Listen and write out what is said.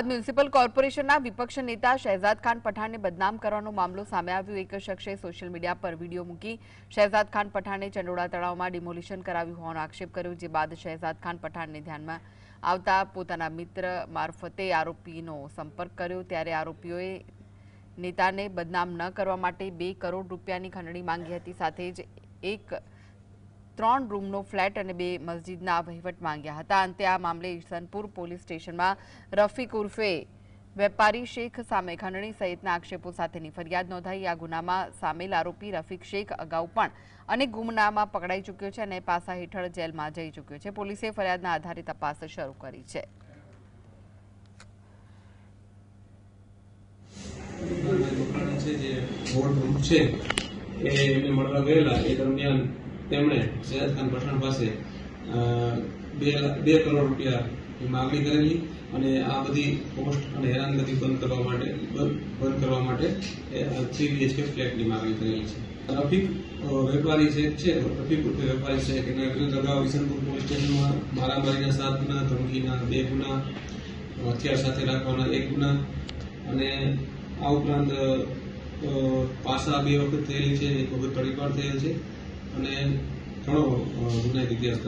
Municipal કોર્પોરેશનના વિપક્ષ નેતા શહેજાદ ખાન પઠાણને બદનામ કરવાનો મામલો સામે આવ્યો। એક શખ્સે સોશિયલ મીડિયા પર વિડીયો મૂકી શહેજાદ ખાન પઠાણે ચંડોળા તળાવમાં ડિમોલિશન કરાવ્યું હોવાનો આક્ષેપ કર્યો, જે બાદ શહેજાદ ખાન પઠાણને ધ્યાનમાં આવતા પોતાના મિત્ર મારફતે આરોપીનો સંપર્ક કર્યો, ત્યારે આરોપીઓએ નેતાને બદનામ ન કરવા માટે 2 કરોડ રૂપિયાની ખંડણી માંગી હતી। સાથે જ એક 3 રૂમનો ફ્લેટ અને 2 મસ્જિદના વહીવટ માંગ્યા હતા। અંતે આ મામલે ઈસનપુર પોલીસ સ્ટેશનમાં રફીક ઉર્ફે વેપારી શેખ સામે ખંડણી સહિતના આક્ષેપો સાથેની ફરિયાદ નોંધાઈ। આ ગુનામાં સામેલ આરોપી રફીક શેખ અગાઉ પણ અનેક ગુનામાં પકડાઈ ચૂક્યો છે અને પાસા હેઠળ જેલમાં જઈ ચૂક્યો છે। પોલીસે ફરિયાદના આધારે તપાસ શરૂ કરી છે। શહેજાદ ખાન પઠાણ પાસે 2 કરોડ રૂપિયાની માંગણી કરેલી અને આ બધી પોસ્ટ અને હેરાનગતિ બંધ કરવા માટે 3 BHK ફ્લેટની માંગણી કરેલી છે। રફીક વેપારી છે રફીક ઉર્ફે વેપારી છે કે વિરુદ્ધ અગાઉ ઈસનપુર પોલીસ સ્ટેશનમાં મારામારીના 7 ગુના, ધમકીના 2 ગુના, હથિયાર સાથે રાખવાના 1 ગુના અને આ ઉપરાંત પાસા 2 વખત થયેલી છે, 1 વખત તડીપાર થયેલ છે અને ઘણો ગુનાહિત ઇતિહાસ